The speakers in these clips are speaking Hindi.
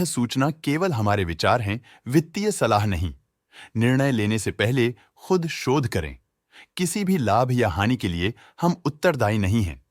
सूचना केवल हमारे विचार हैं, वित्तीय सलाह नहीं। निर्णय लेने से पहले खुद शोध करें। किसी भी लाभ या हानि के लिए हम उत्तरदायी नहीं हैं।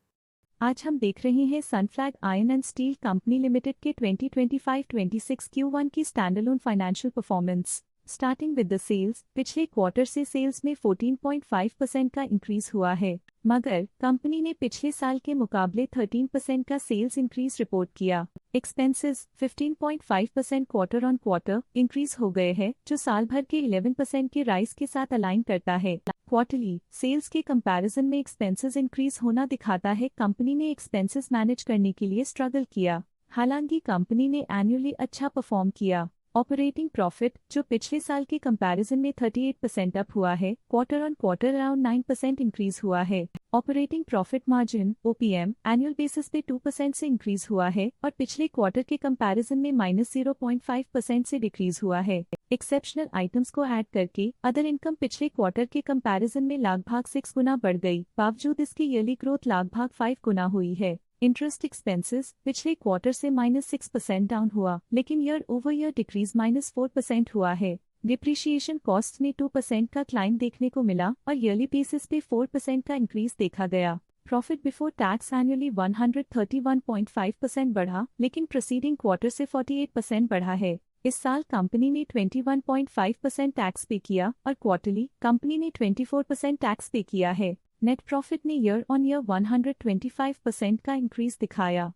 आज हम देख रहे हैं Sunflag iron and steel company limited के 2025-26 Q1 की standalone financial performance. Starting with the sales, पिछले क्वार्टर से सेल्स में 14.5% का इंक्रीज हुआ है, मगर कंपनी ने पिछले साल के मुकाबले 13% का सेल्स इंक्रीज रिपोर्ट किया। Expenses 15.5% quarter on quarter increase हो गए हैं, जो साल भर के 11% के राइज के साथ अलाइन करता है। क्वार्टरली सेल्स के कंपैरिजन में एक्सपेंसेस इंक्रीज होना दिखाता है कंपनी ने एक्सपेंसेस मैनेज करने के लिए स्ट्रगल किया। हालांकि कंपनी ने एनुअली अच्छा परफॉर्म किया। ऑपरेटिंग प्रॉफिट, जो पिछले साल के कंपैरिजन में 38% अप हुआ है, quarter on quarter around 9% increase हुआ है। Operating profit margin OPM annual basis पे 2% से इंक्रीज हुआ है और पिछले क्वार्टर के कंपैरिजन में -0.5% से डिक्रीज हुआ है। एक्सेप्शनल आइटम्स को ऐड करके अदर इनकम पिछले क्वार्टर के कंपैरिजन में लगभग 6 गुना बढ़ गई, बावजूद इसके ईयरली ग्रोथ लगभग 5 गुना हुई है। इंटरेस्ट एक्सपेंसेस पिछले क्वार्टर से -6% डाउन हुआ, लेकिन ईयर ओवर ईयर डिक्रीज -4% हुआ है। डिप्रिशिएशन कॉस्ट में 2% का क्लाइम देखने को मिला और ईयरली बेसिस पे 4% का इंक्रीज देखा गया। प्रॉफिट बिफोर टैक्स एनुअली 131.5% बढ़ा, लेकिन प्रीसीडिंग क्वार्टर से 48% बढ़ा है। इस साल कंपनी ने 21.5% टैक्स पे किया और क्वार्टरली कंपनी ने 24% टैक्स पे किया है। नेट प्रॉफिट ने ईयर ऑन ईयर 125% का इंक्रीज दिखाया,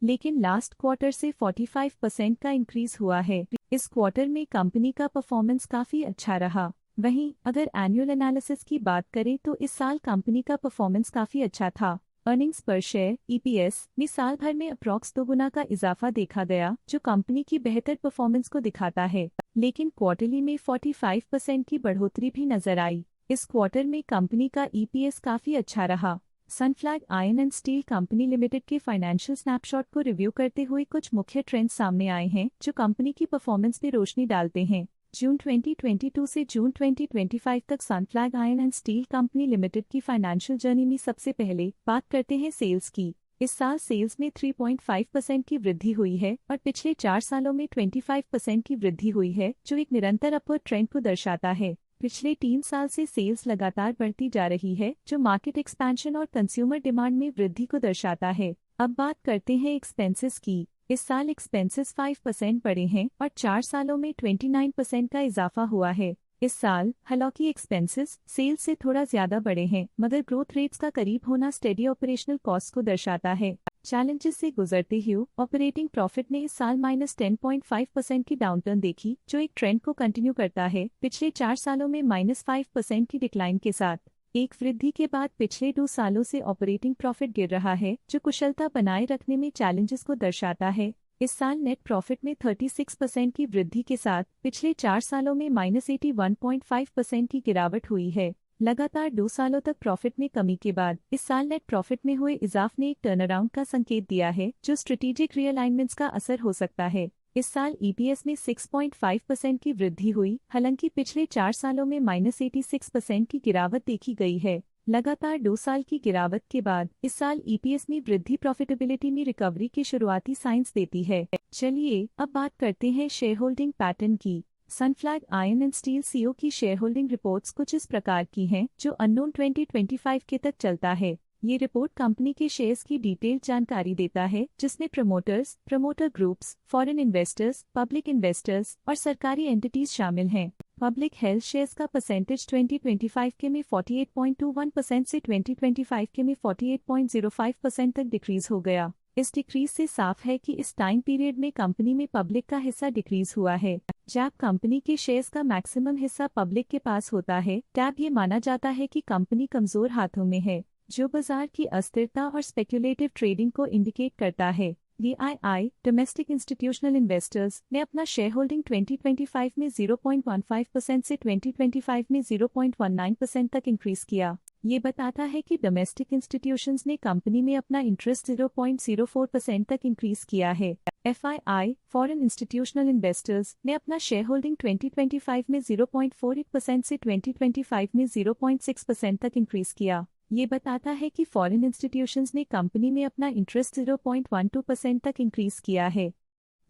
लेकिन लास्ट क्वार्टर से 45% का इंक्रीज हुआ है। इस क्वार्टर में कंपनी का परफॉर्मेंस काफी अच्छा रहा। वहीं अगर एनुअल एनालिसिस की बात करें तो इस साल कंपनी का परफॉर्मेंस काफी अच्छा था। अर्निंग्स पर शेयर EPS में साल भर में अप्रॉक्स 2 गुना का इजाफा देखा गया, जो कंपनी की बेहतर परफॉर्मेंस को दिखाता है। लेकिन क्वार्टरली में 45% की बढ़ोतरी भी नजर आई। इस क्वार्टर में कंपनी का EPS काफी अच्छा रहा। Sunflag iron and steel company limited के फाइनेंशियल स्नैपशॉट को रिव्यू करते हुए कुछ मुख्य ट्रेंड्स सामने आए हैं, जो कंपनी की परफॉर्मेंस पे रोशनी डालते हैं। जून 2022 से जून 2025 तक Sunflag iron and steel company limited की फाइनेंशियल जर्नी में सबसे पहले बात करते हैं सेल्स की। इस साल सेल्स में 3.5% की वृद्धि हुई है और पिछले 4 सालों में 25% की वृद्धि हुई है, जो एक निरंतर अपवर्ड ट्रेंड को दर्शाता है। पिछले 3 साल से सेल्स लगातार बढ़ती जा रही है, जो मार्केट एक्सपेंशन और कंज्यूमर डिमांड में वृद्धि को दर्शाता है। अब बात करते हैं एक्सपेंसेस की। इस साल एक्सपेंसेस 5% बढ़े हैं और 4 सालों में 29% का इजाफा हुआ है। इस साल हालांकि एक्सपेंसेस सेल्स से थोड़ा ज्यादा बढ़े हैं, मगर ग्रोथ रेट्स का करीब होना स्टेडी ऑपरेशनल कॉस्ट को दर्शाता है। चैलेंजेस से गुजरते हुए ऑपरेटिंग प्रॉफिट ने इस साल -10.5% की डाउनटर्न देखी, जो एक ट्रेंड को कंटिन्यू करता है, पिछले 4 सालों में -5% की डिक्लाइन के साथ। एक वृद्धि के बाद पिछले 2 सालों से ऑपरेटिंग प्रॉफिट गिर रहा है, जो कुशलता बनाए रखने में चैलेंजेस को दर्शाता है। इस साल नेट प्रॉफिट में 36% की वृद्धि के साथ पिछले 4 सालों में -81.5% की गिरावट हुई है। लगातार 2 सालों तक प्रॉफिट में कमी के बाद इस साल नेट प्रॉफिट में हुए इजाफ ने एक टर्नअराउंड का संकेत दिया है, जो स्ट्रेटेजिक रीअलाइनमेंट्स का असर हो सकता है। इस साल EPS में 6.5% की वृद्धि हुई, हालांकि पिछले 4 सालों में -86% की गिरावट देखी गई है। लगातार 2 साल की गिरावट के बाद इस साल EPS में वृद्धि प्रॉफिटेबिलिटी में रिकवरी के शुरुआती साइंस देती है। चलिए अब बात करते हैं शेयर होल्डिंग पैटर्न की। Sunflag iron and steel CO की शेयर होल्डिंग रिपोर्ट्स कुछ इस प्रकार की हैं, जो अननोन 2025 के तक चलता है। ये रिपोर्ट कंपनी के शेयर्स की डिटेल्ड जानकारी देता है, जिसमें promoters, promoter groups, foreign investors, public investors और सरकारी एंटिटीज शामिल हैं। पब्लिक हेल्थ शेयर्स का परसेंटेज 2025 के में 48.21% से 2025 के में 48.05% तक डिक्रीज हो गया। इस डिक्रीज से साफ है कि इस टाइम पीरियड में कंपनी में पब्लिक का हिस्सा डिक्रीज हुआ है। जब कंपनी के शेयर्स का मैक्सिमम हिस्सा पब्लिक के पास होता है, तब ये माना जाता है कि कंपनी कमजोर हाथों में है, जो बाजार की अस्थिरता और स्पेक्युलेटिव ट्रेडिंग को इंडिकेट करता है। DII डोमेस्टिक इंस्टीट्यूशनल इन्वेस्टर्स ने अपना शेयर होल्डिंग 2025 में 0.15% से 2025 में 0.19% तक इंक्रीज किया। ये बताता है कि डोमेस्टिक इंस्टीट्यूशंस ने कंपनी में अपना इंटरेस्ट 0.04% तक इंक्रीज किया है। FII फॉरेन इंस्टीट्यूशनल इन्वेस्टर्स ने अपना शेयर होल्डिंग 2025 में 0.48% से 2025 में 0.6% तक इंक्रीज किया। ये बताता है कि फॉरेन इंस्टीट्यूशंस ने कंपनी में अपना इंटरेस्ट 0.12% तक इंक्रीज किया है।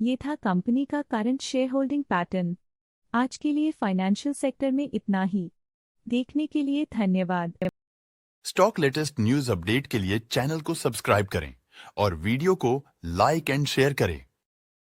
ये था कंपनी का करंट शेयर होल्डिंग पैटर्न। आज के लिए फाइनेंशियल सेक्टर में इतना ही। देखने के लिए धन्यवाद। स्टॉक लेटेस्ट न्यूज अपडेट के लिए चैनल को सब्सक्राइब करें और वीडियो को लाइक एंड शेयर करें।